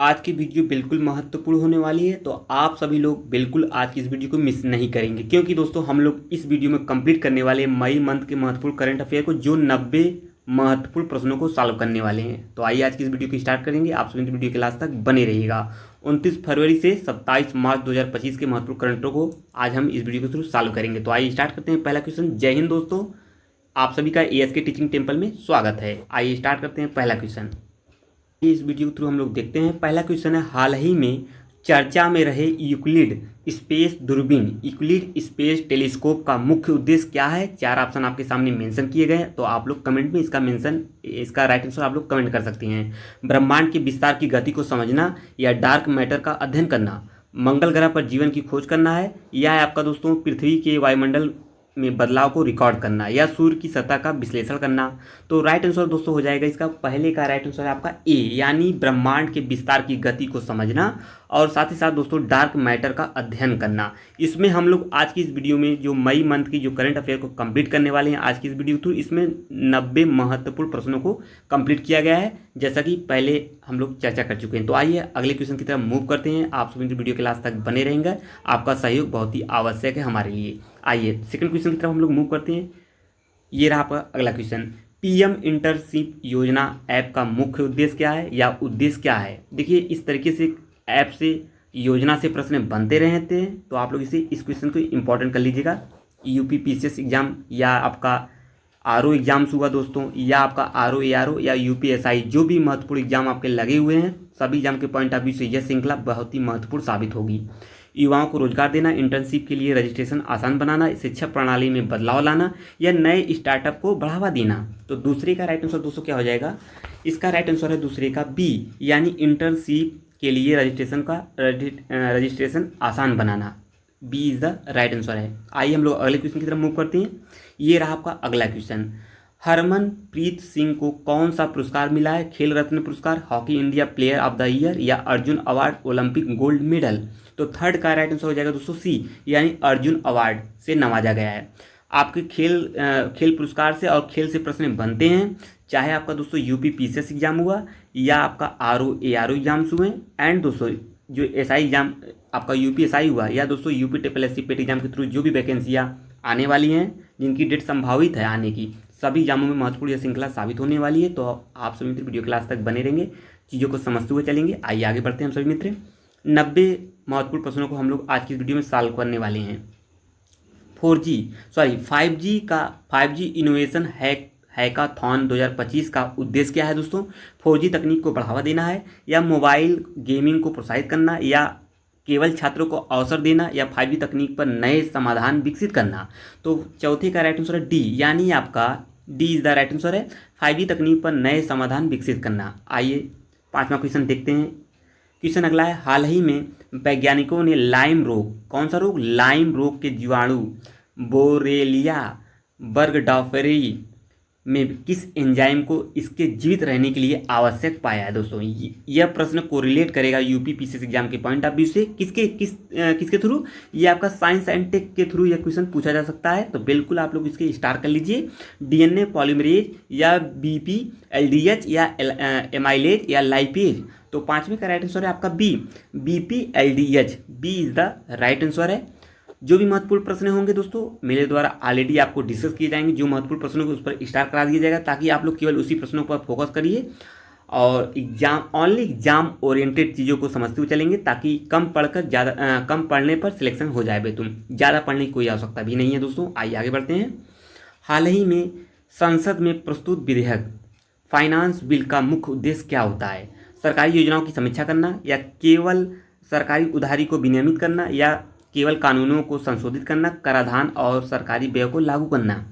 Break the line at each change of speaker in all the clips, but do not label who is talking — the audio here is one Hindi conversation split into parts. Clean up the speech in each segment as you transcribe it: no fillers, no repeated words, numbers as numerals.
आज की वीडियो बिल्कुल महत्वपूर्ण होने वाली है, तो आप सभी लोग बिल्कुल आज की इस वीडियो को मिस नहीं करेंगे, क्योंकि दोस्तों हम लोग इस वीडियो में कंप्लीट करने वाले हैं मई मंथ के महत्वपूर्ण करंट अफेयर को, जो 90 महत्वपूर्ण प्रश्नों को सॉल्व करने वाले हैं। तो आइए आज की इस वीडियो को स्टार्ट करेंगे। आप सभी वीडियो के लास्ट तक बने रहिएगा। 29 फरवरी से 27 मार्च 2025 के महत्वपूर्ण करंटों को आज हम इस वीडियो के थ्रू सॉल्व करेंगे। तो आइए स्टार्ट करते हैं। पहला क्वेश्चन। जय हिंद दोस्तों, आप सभी का ASK टीचिंग टेम्पल में स्वागत है। आइए स्टार्ट करते हैं पहला क्वेश्चन। इस वीडियो के थ्रू हम लोग देखते हैं। पहला क्वेश्चन है, हाल ही में चर्चा में रहे यूक्लिड स्पेस दूरबीन यूक्लिड स्पेस टेलीस्कोप का मुख्य उद्देश्य क्या है? 4 ऑप्शन आपके सामने मेंशन किए गए हैं, तो आप लोग कमेंट में इसका राइट आंसर आप लोग कमेंट कर सकते हैं। ब्रह्मांड के विस्तार की गति को समझना, या डार्क मैटर का अध्ययन करना, मंगल ग्रह पर जीवन की खोज करना है, या है आपका दोस्तों पृथ्वी के वायुमंडल में बदलाव को रिकॉर्ड करना, या सूर्य की सतह का विश्लेषण करना। तो राइट आंसर दोस्तों हो जाएगा इसका पहले का राइट आंसर है आपका ए, यानी ब्रह्मांड के विस्तार की गति को समझना और साथ ही साथ दोस्तों डार्क मैटर का अध्ययन करना। इसमें हम लोग आज की इस वीडियो में जो मई मंथ की जो करंट अफेयर को कंप्लीट करने वाले हैं आज की इस वीडियो थ्रू, इसमें 90 महत्वपूर्ण प्रश्नों को कंप्लीट किया गया है, जैसा कि पहले हम लोग चर्चा कर चुके हैं। तो आइए अगले क्वेश्चन की तरफ मूव करते हैं। आप सभी वीडियो के लास्ट तक बने रहेंगे, आपका सहयोग बहुत ही आवश्यक है हमारे लिए। आइए सेकंड क्वेश्चन की तरफ हम लोग मूव करते हैं। ये रहा आपका अगला क्वेश्चन। PM इंटर्नशिप योजना ऐप का मुख्य उद्देश्य क्या है, या उद्देश्य क्या है? देखिए, इस तरीके से ऐप से योजना से प्रश्न बनते रहते हैं, तो आप लोग इस क्वेश्चन को इंपॉर्टेंट कर लीजिएगा। UPPCS एग्जाम, या आपका RO एग्जाम्स हुआ दोस्तों, या आपका RO ARO या UPSI, जो भी महत्वपूर्ण एग्जाम आपके लगे हुए हैं, सभी एग्जाम के पॉइंट ऑफ व्यू से यह श्रृंखला बहुत ही महत्वपूर्ण साबित होगी। युवाओं को रोजगार देना, इंटर्नशिप के लिए रजिस्ट्रेशन आसान बनाना, शिक्षा प्रणाली में बदलाव लाना, या नए स्टार्टअप को बढ़ावा देना। तो दूसरे का राइट आंसर दोस्तों क्या हो जाएगा? इसका राइट आंसर है दूसरे का B, यानी इंटर्नशिप के लिए रजिस्ट्रेशन आसान बनाना। B is the right answer है। आइए हम लोग अगले क्वेश्चन की तरफ मूव करते हैं। ये रहा आपका अगला क्वेश्चन। हरमनप्रीत सिंह को कौन सा पुरस्कार मिला है? खेल रत्न पुरस्कार, hockey India player of the year, या Arjun award, Olympic gold medal. तो थर्ड का राइट आंसर हो जाएगा दोस्तों C, यानी अर्जुन अवार्ड से नवाजा गया है। आपके खेल पुरस्कार से और खेल से प्रश्न बनते हैं, चाहे आपका दोस्तों UPPCS एग्जाम हुआ, या आपका RO ARO एग्जाम्स हुए, एंड दोस्तों जो SI एग्जाम आपका UPSI हुआ, या दोस्तों UPSSC पेट एग्जाम के थ्रू जो भी वैकेंसियाँ आने वाली हैं, जिनकी डेट संभावित है आने की, सभी एग्जामों में महत्वपूर्ण यह श्रृंखला साबित होने वाली है। तो आप सभी मित्र वीडियो क्लास तक बने रहेंगे, चीज़ों को समझते हुए चलेंगे। आइए आगे बढ़ते हैं हम सभी मित्र। 90 महत्वपूर्ण प्रश्नों को हम लोग आज की वीडियो में सॉल्व करने वाले हैं। 5G इनोवेशन हैकाथॉन 2025 का उद्देश्य क्या है दोस्तों? 4G तकनीक को बढ़ावा देना है, या मोबाइल गेमिंग को प्रोत्साहित करना, या केवल छात्रों को अवसर देना, या 5G तकनीक पर नए समाधान विकसित करना। तो चौथे का राइट आंसर है D, यानी आपका D is the right answer है, 5G तकनीक पर नए समाधान विकसित करना। आइए पांचवा क्वेश्चन देखते हैं। क्वेश्चन अगला है, हाल ही में वैज्ञानिकों ने लाइम रोग, कौन सा रोग? लाइम रोग के जीवाणु बोरेलिया बर्गडॉफरी में किस एंजाइम को इसके जीवित रहने के लिए आवश्यक पाया है? दोस्तों यह प्रश्न कोरिलेट करेगा UPPCS एग्जाम के पॉइंट ऑफ व्यू से किसके थ्रू? ये आपका साइंस एंड टेक के थ्रू यह क्वेश्चन पूछा जा सकता है, तो बिल्कुल आप लोग इसके स्टार कर लीजिए। DNA पॉलीमरेज, या BP LDH, या एमाइलेज, या लाइपेज। तो पांचवें का राइट आंसर है आपका B, BP LDH। B is the right answer है। जो भी महत्वपूर्ण प्रश्न होंगे दोस्तों मेरे द्वारा ऑलरेडी आपको डिस्कस किए जाएंगे, जो महत्वपूर्ण प्रश्नों को उस पर स्टार करा दिया जाएगा, ताकि आप लोग केवल उसी प्रश्नों पर फोकस करिए और एग्जाम ओरिएंटेड चीज़ों को समझते हुए चलेंगे, ताकि कम पढ़ने पर सिलेक्शन हो जाए। तुम ज़्यादा पढ़ने की कोई आवश्यकता भी नहीं है दोस्तों। आइए आगे बढ़ते हैं। हाल ही में संसद में प्रस्तुत विधेयक फाइनेंस बिल का मुख्य उद्देश्य क्या होता है? सरकारी योजनाओं की समीक्षा करना, या केवल सरकारी उधारी को विनियमित करना, या केवल कानूनों को संशोधित करना, कराधान और सरकारी व्यय को लागू करना।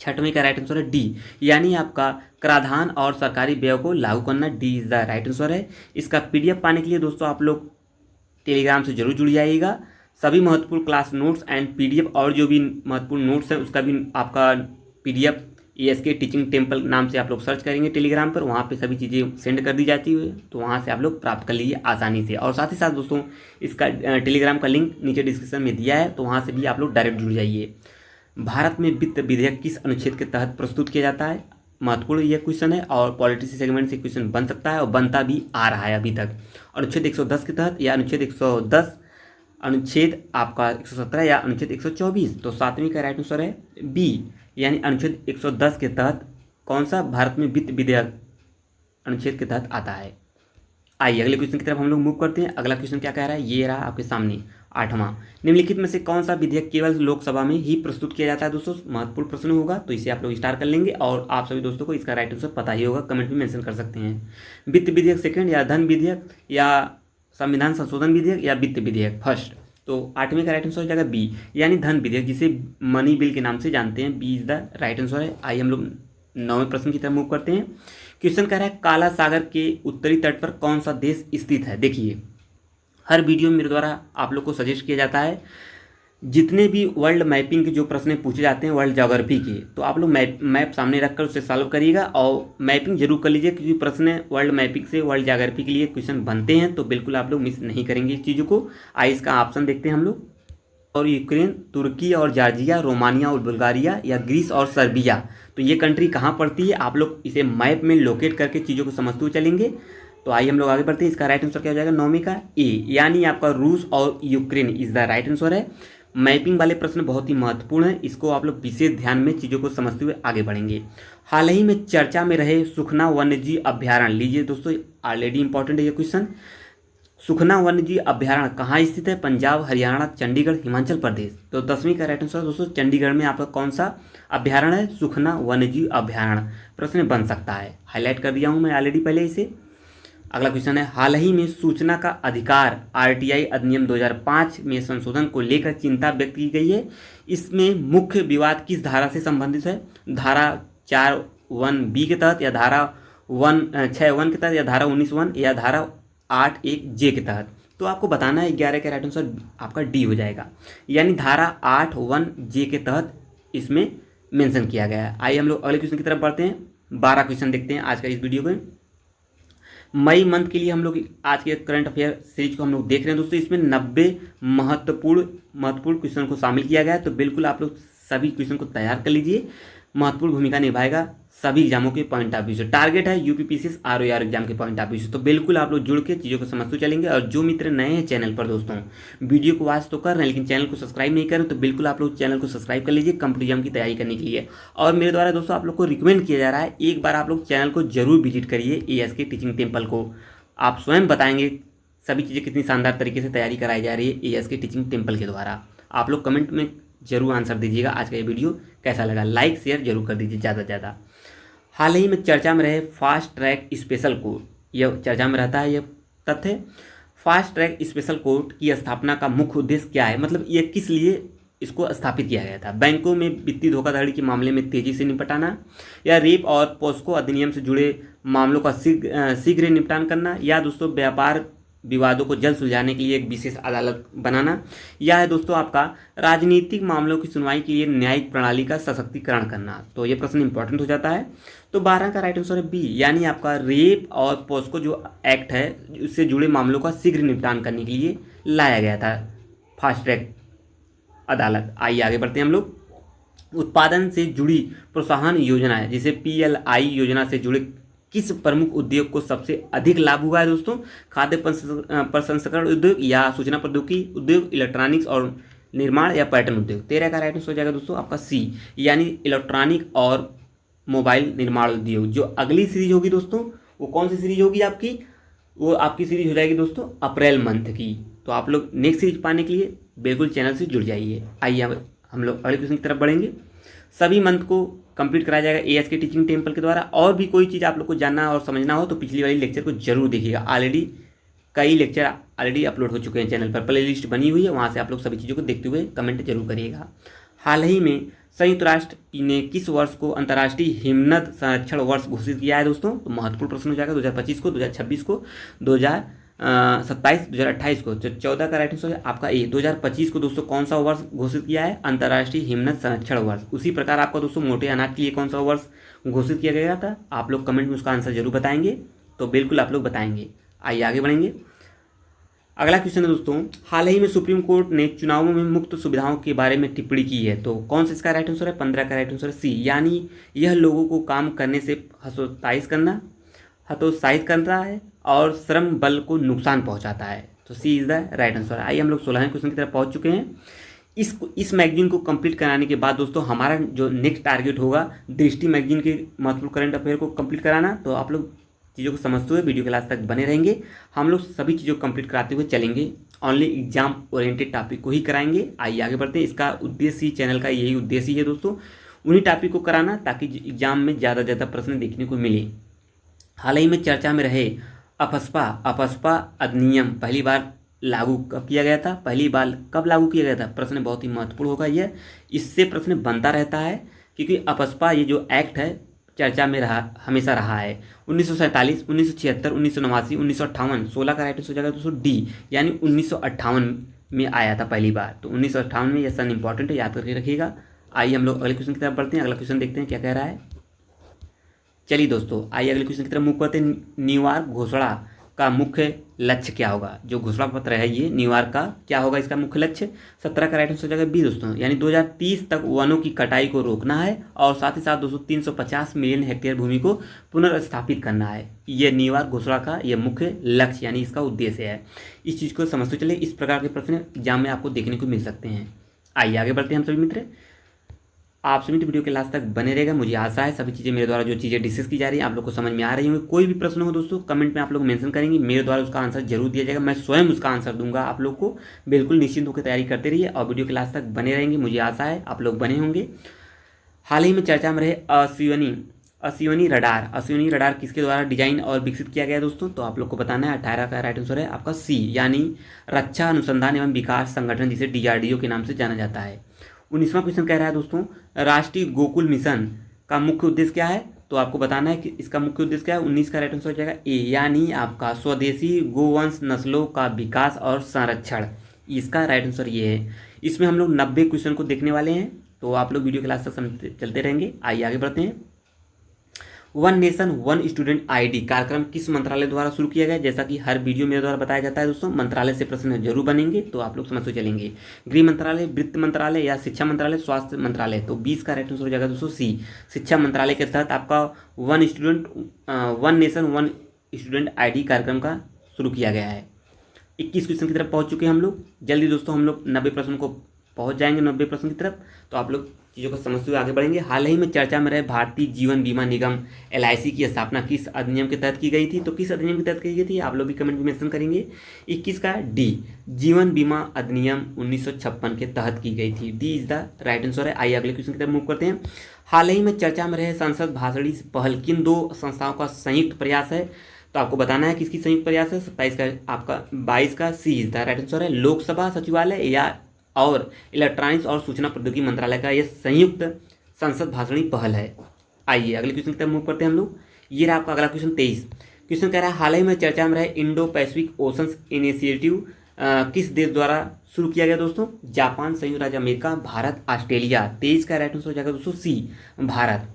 छठवें का राइट आंसर है D, यानी आपका कराधान और सरकारी व्यय को लागू करना। D is the right answer है। इसका PDF पाने के लिए दोस्तों आप लोग टेलीग्राम से जरूर जुड़ जाइएगा। सभी महत्वपूर्ण क्लास नोट्स एंड PDF और जो भी महत्वपूर्ण नोट्स हैं उसका भी आपका PDF ASK टीचिंग टेम्पल नाम से आप लोग सर्च करेंगे टेलीग्राम पर, वहाँ पे सभी चीज़ें सेंड कर दी जाती है, तो वहाँ से आप लोग प्राप्त कर लीजिए आसानी से। और साथ ही साथ दोस्तों इसका टेलीग्राम का लिंक नीचे डिस्क्रिप्शन में दिया है, तो वहाँ से भी आप लोग डायरेक्ट जुड़ जाइए। भारत में वित्त विधेयक किस अनुच्छेद के तहत प्रस्तुत किया जाता है? महत्वपूर्ण यह क्वेश्चन है और पॉलिटिक्स सेगमेंट से क्वेश्चन बन सकता है और बनता भी आ रहा है अभी तक। अनुच्छेद 110 के तहत या अनुच्छेद 110, अनुच्छेद आपका 117 या अनुच्छेद 124। तो 7वीं का राइट आंसर है बी, यानी अनुच्छेद 110 के तहत कौन सा भारत में वित्त विधेयक अनुच्छेद के तहत आता है। आइए अगले क्वेश्चन की तरफ हम लोग मूव करते हैं। अगला क्वेश्चन क्या कह रहा है, ये रहा आपके सामने 8वां। निम्नलिखित में से कौन सा विधेयक केवल लोकसभा में ही प्रस्तुत किया जाता है। दोस्तों महत्वपूर्ण प्रश्न होगा, तो इसे आप लोग स्टार कर लेंगे और आप सभी दोस्तों को इसका राइट आंसर पता ही होगा, कमेंट में मेंशन कर सकते हैं। वित्त विधेयक सेकंड, या धन विधेयक, या संविधान संशोधन विधेयक, या वित्त विधेयक फर्स्ट। तो 8वें का राइट आंसर हो जाएगा बी, यानी धन विधेयक, जिसे मनी बिल के नाम से जानते हैं। B is the right answer है। आइए हम लोग 9वें प्रश्न की तरफ मूव करते हैं। क्वेश्चन कह रहा है काला सागर के उत्तरी तट पर कौन सा देश स्थित है। देखिए हर वीडियो में मेरे द्वारा आप लोग को सजेस्ट किया जाता है, जितने भी वर्ल्ड मैपिंग के जो प्रश्न पूछे जाते हैं वर्ल्ड ज्योग्राफी के, तो आप लोग मैप सामने रखकर उससे सॉल्व करिएगा और मैपिंग जरूर कर लीजिए, क्योंकि प्रश्न वर्ल्ड मैपिंग से वर्ल्ड ज्योग्राफी के लिए क्वेश्चन बनते हैं, तो बिल्कुल आप लोग मिस नहीं करेंगे इस चीज़ों को। आइए इसका ऑप्शन देखते हैं हम लोग। और यूक्रेन, तुर्की और जॉर्जिया, रोमानिया और बुल्गारिया, या ग्रीस और सर्बिया। तो ये कंट्री कहाँ पड़ती है, आप लोग इसे मैप में लोकेट करके चीज़ों को समझते हुए चलेंगे। तो आइए हम लोग आगे बढ़ते हैं। इसका राइट आंसर क्या हो जाएगा 9वीं का ए, यानी आपका रूस और Ukraine is the right answer है। मैपिंग वाले प्रश्न बहुत ही महत्वपूर्ण है, इसको आप लोग विशेष ध्यान में चीज़ों को समझते हुए आगे बढ़ेंगे। हाल ही में चर्चा में रहे सुखना वन्यजीव अभ्यारण्य, लीजिए दोस्तों ऑलरेडी इंपॉर्टेंट है ये क्वेश्चन। सुखना वन्यजीव अभ्यारण्य कहाँ स्थित है, पंजाब, हरियाणा, चंडीगढ़, हिमाचल प्रदेश। तो 10वीं का राइट आंसर दोस्तों चंडीगढ़ में आपका कौन सा अभ्यारण्य है, सुखना वन्यजीव अभ्यारण्य। प्रश्न बन सकता है, हाईलाइट कर दिया हूँ मैं ऑलरेडी पहले इसे। अगला क्वेश्चन है हाल ही में सूचना का अधिकार आरटीआई अधिनियम 2005 में संशोधन को लेकर चिंता व्यक्त की गई है। इसमें मुख्य विवाद किस धारा से संबंधित है, धारा 4(1)(b) के तहत, या धारा 6(1) के तहत, या धारा 19(1), या धारा 8(1)(j) के तहत। तो आपको बताना है 11 का राइट आंसर आपका डी हो जाएगा, यानी धारा 8(1)(j) के तहत इसमें मेंशन किया गया है। आइए हम लोग अगले क्वेश्चन की तरफ बढ़ते हैं। 12 क्वेश्चन देखते हैं आज का इस वीडियो में। मई मंथ के लिए हम लोग आज के करंट अफेयर सीरीज को हम लोग देख रहे हैं दोस्तों। इसमें 90 महत्वपूर्ण क्वेश्चन को शामिल किया गया है, तो बिल्कुल आप लोग सभी क्वेश्चन को तैयार कर लीजिए। महत्वपूर्ण भूमिका निभाएगा सभी एग्जामों के पॉइंट ऑफ व्यू से। टारगेट है यूपीपीसीएस आरओआर एग्जाम के पॉइंट ऑफ व्यू से, तो बिल्कुल आप लोग जुड़ के चीज़ों को समझते चलेंगे। और जो मित्र नए हैं चैनल पर दोस्तों, वीडियो को वॉच तो कर रहे हैं लेकिन चैनल को सब्सक्राइब नहीं कर रहे, तो बिल्कुल आप लोग चैनल को सब्सक्राइब कर लीजिए कॉम्पिटिटिव एग्जाम की तैयारी करने के लिए। और मेरे द्वारा दोस्तों आप लोग को रिकमेंड किया जा रहा है, एक बार आप लोग चैनल को जरूर विजिट करिए एएसके टीचिंग टेम्पल को। आप स्वयं बताएंगे सभी चीज़ें कितनी शानदार तरीके से तैयारी कराई जा रही है एएसके टीचिंग टेम्पल के द्वारा। आप लोग कमेंट में जरूर आंसर दीजिएगा आज का ये वीडियो कैसा लगा, लाइक शेयर जरूर कर दीजिए ज़्यादा से ज़्यादा। हाल ही में चर्चा में रहे फास्ट ट्रैक स्पेशल कोर्ट, यह चर्चा में रहता है यह तथ्य। फास्ट ट्रैक स्पेशल कोर्ट की स्थापना का मुख्य उद्देश्य क्या है, मतलब ये किस लिए इसको स्थापित किया गया था। बैंकों में वित्तीय धोखाधड़ी के मामले में तेजी से निपटाना, या रेप और पोस्को अधिनियम से जुड़े मामलों का शीघ्र निपटान करना, या दोस्तों व्यापार विवादों को जल्द सुलझाने के लिए एक विशेष अदालत बनाना, या है दोस्तों आपका राजनीतिक मामलों की सुनवाई के लिए न्यायिक प्रणाली का सशक्तिकरण करना। तो ये प्रश्न इंपॉर्टेंट हो जाता है। तो 12 का राइट आंसर है बी, यानी आपका रेप और पोस्को जो एक्ट है उससे जुड़े मामलों का शीघ्र निपटान करने के लिए लाया गया था फास्ट ट्रैक अदालत। आइए आगे बढ़ते हैं हम लोग। उत्पादन से जुड़ी प्रोत्साहन योजना है, जिसे PLI योजना से जुड़े किस प्रमुख उद्योग को सबसे अधिक लाभ हुआ है दोस्तों, खाद्य प्रसंस्करण उद्योग, या सूचना प्रौद्योगिकी उद्योग, इलेक्ट्रॉनिक्स और निर्माण, या पर्यटन उद्योग। 13 का राइट आंसर हो जाएगा दोस्तों आपका सी, यानी इलेक्ट्रॉनिक और मोबाइल निर्माण उद्योग। जो अगली सीरीज होगी दोस्तों वो कौन सी सीरीज होगी आपकी, वो आपकी सीरीज हो जाएगी दोस्तों अप्रैल मंथ की। तो आप लोग नेक्स्ट सीरीज पाने के लिए बिल्कुल चैनल से जुड़ जाइए। आइए हम लोग अगले क्वेश्चन की तरफ बढ़ेंगे। सभी मंथ को कंप्लीट कराया जाएगा एएसके टीचिंग टेम्पल के द्वारा। और भी कोई चीज़ आप लोग को जानना और समझना हो तो पिछली वाली लेक्चर को जरूर देखिएगा, ऑलरेडी कई लेक्चर ऑलरेडी अपलोड हो चुके हैं चैनल पर, प्ले लिस्ट बनी हुई है, वहाँ से आप लोग सभी चीज़ों को देखते हुए कमेंट जरूर करिएगा। हाल ही में संयुक्त राष्ट्र ने किस वर्ष को अंतर्राष्ट्रीय हिमनद संरक्षण वर्ष घोषित किया है दोस्तों, तो महत्वपूर्ण प्रश्न हो जाएगा। 2025 को, 2026 को, 2027, 2028 को। तो 14 का राइट आंसर है आपका ए। 2025 को दोस्तों कौन सा वर्ष घोषित किया है, अंतर्राष्ट्रीय हिमनद संरक्षण वर्ष। उसी प्रकार आपका दोस्तों मोटे अनाज के लिए कौन सा वर्ष घोषित किया गया था, आप लोग कमेंट में उसका आंसर जरूर बताएंगे, तो बिल्कुल आप लोग बताएंगे। आइए आगे बढ़ेंगे। अगला क्वेश्चन है दोस्तों, हाल ही में सुप्रीम कोर्ट ने चुनावों में मुफ्त सुविधाओं के बारे में टिप्पणी की है, तो कौन सा इसका राइट आंसर है? 15 का राइट आंसर है सी, यानी यह लोगों को काम करने से हतोत्साहित करता है और श्रम बल को नुकसान पहुंचाता है, तो सी इज द राइट आंसर। आइए हम लोग 16वें क्वेश्चन की तरफ पहुंच चुके हैं। इस मैगजीन को कंप्लीट कराने के बाद दोस्तों हमारा जो नेक्स्ट टारगेट होगा दृष्टि मैगजीन के महत्वपूर्ण करंट अफेयर को कंप्लीट कराना। तो आप लोग चीज़ों को समझते हुए वीडियो के लास्ट तक बने रहेंगे। हम लोग सभी चीज़ों को कंप्लीट कराते हुए चलेंगे, ओनली एग्जाम ओरिएंटेड टॉपिक को ही कराएंगे। आइए आगे बढ़ते हैं। इसका उद्देश्य ही, चैनल का यही उद्देश्य ही है दोस्तों, उन्हीं टॉपिक को कराना ताकि एग्जाम में ज़्यादा से ज़्यादा प्रश्न देखने को मिले। हाल ही में चर्चा में रहे अपस्पा अधिनियम पहली बार लागू कब किया गया था? पहली बार कब लागू किया गया था? प्रश्न बहुत ही महत्वपूर्ण होगा यह, इससे प्रश्न बनता रहता है क्योंकि अपस्पा ये जो एक्ट है चर्चा में हमेशा रहा है। 1947, 1976, 1989, 1958, 16 का राइट आंसर हो जाएगा दोस्तों डी, यानी 1958 में आया था पहली बार। तो 1958 में यह सन इंपॉर्टेंट है, याद करके रखिएगा। आइए हम लोग अगले क्वेश्चन की तरफ बढ़ते हैं। अगला क्वेश्चन देखते हैं क्या कह रहा है। चलिए दोस्तों आइए अगले क्वेश्चन की तरफ मूव करते हैं। न्यूयॉर्क घोषणा का मुख्य लक्ष्य क्या होगा? जो घोषणा पत्र है ये न्यूयॉर्क का, क्या होगा इसका मुख्य लक्ष्य? 17 का राइट आंसर हो जाएगा बी दोस्तों, यानी 2030 तक वनों की कटाई को रोकना है और साथ ही साथ दोस्तों 350 मिलियन हेक्टेयर भूमि को पुनर्स्थापित करना है। ये न्यूयॉर्क घोषणा का ये मुख्य लक्ष्य यानी इसका उद्देश्य है। इस चीज़ को समझते चले, इस प्रकार के प्रश्न एग्जाम में आपको देखने को मिल सकते हैं। आइए आगे बढ़ते हैं हम सभी मित्र। आप सभी वीडियो के लास्ट तक बने रहेगा। मुझे आशा है सभी चीज़ें मेरे द्वारा जो चीज़ें डिस्कस की जा रही हैं आप लोग को समझ में आ रही होंगी। कोई भी प्रश्न हो दोस्तों कमेंट में आप लोग मेंशन करेंगे, मेरे द्वारा उसका आंसर जरूर दिया जाएगा। मैं स्वयं उसका आंसर दूंगा आप लोग को। बिल्कुल निश्चिंत होकर तैयारी करते रहिए और वीडियो के लास्ट तक बने रहेंगे। मुझे आशा है आप लोग बने होंगे। हाल ही में चर्चा में रहे अश्विनी रडार किसके द्वारा डिजाइन और विकसित किया गया दोस्तों? तो आप लोग को बताना है। 18 का राइट आंसर है आपका सी, यानी रक्षा अनुसंधान एवं विकास संगठन जिसे DRDO के नाम से जाना जाता है। 19वां क्वेश्चन कह रहा है दोस्तों, राष्ट्रीय गोकुल मिशन का मुख्य उद्देश्य क्या है? तो आपको बताना है कि इसका मुख्य उद्देश्य क्या है। 19 का राइट आंसर हो जाएगा ए, यानी आपका स्वदेशी गोवंश नस्लों का विकास और संरक्षण। इसका राइट आंसर ये है। इसमें हम लोग 90 क्वेश्चन को देखने वाले हैं, तो आप लोग वीडियो के लास्ट तक चलते रहेंगे। आइए आगे बढ़ते हैं। One nation one student ID कार्यक्रम किस मंत्रालय द्वारा शुरू किया गया? जैसा कि हर वीडियो मेरे द्वारा बताया जाता है दोस्तों, मंत्रालय से प्रश्न जरूर बनेंगे, तो आप लोग समझते चलेंगे। गृह मंत्रालय, वित्त मंत्रालय या शिक्षा मंत्रालय, स्वास्थ्य मंत्रालय? तो 20 का राइट आंसर हो जाएगा दोस्तों सी, शिक्षा मंत्रालय के तहत आपका one nation one student ID कार्यक्रम का शुरू किया गया है। 21 क्वेश्चन की तरफ पहुँच चुके हैं हम लोग। जल्दी दोस्तों हम लोग 90 प्रश्न को पहुँच जाएंगे, 90 प्रश्न की तरफ, तो आप लोग चीज़ों को समझते हुए आगे बढ़ेंगे। हाल ही में चर्चा में रहे भारतीय जीवन बीमा निगम LIC की स्थापना किस अधिनियम के तहत की गई थी? तो किस अधिनियम के तहत की गई थी आप लोग भी कमेंट में मेंशन करेंगे। 21 का डी, जीवन बीमा अधिनियम 1956 के तहत की गई थी। D is the right answer है। आइए अगले क्वेश्चन की तरफ मूव करते हैं। हाल ही में चर्चा में रहे संसद भाषणी पहल किन 2 संस्थाओं का संयुक्त प्रयास है? तो आपको बताना है किसकी संयुक्त प्रयास है। 27 का आपका 22 का सी इज द राइट आंसर है। लोकसभा सचिवालय या और इलेक्ट्रॉनिक्स और सूचना प्रौद्योगिकी मंत्रालय का यह संयुक्त संसद भाषणी पहल है। आइए अगले क्वेश्चन की तरफ मूव करते हैं हम लोग। ये रहा आपका अगला क्वेश्चन 23। क्वेश्चन कह रहा है हाल ही में चर्चा में रहे इंडो पैसिफिक ओशंस इनिशिएटिव किस देश द्वारा शुरू किया गया दोस्तों? जापान, संयुक्त राज्य अमेरिका, भारत, ऑस्ट्रेलिया। 23 का राइट आंसर हो जाएगा दोस्तों सी, भारत।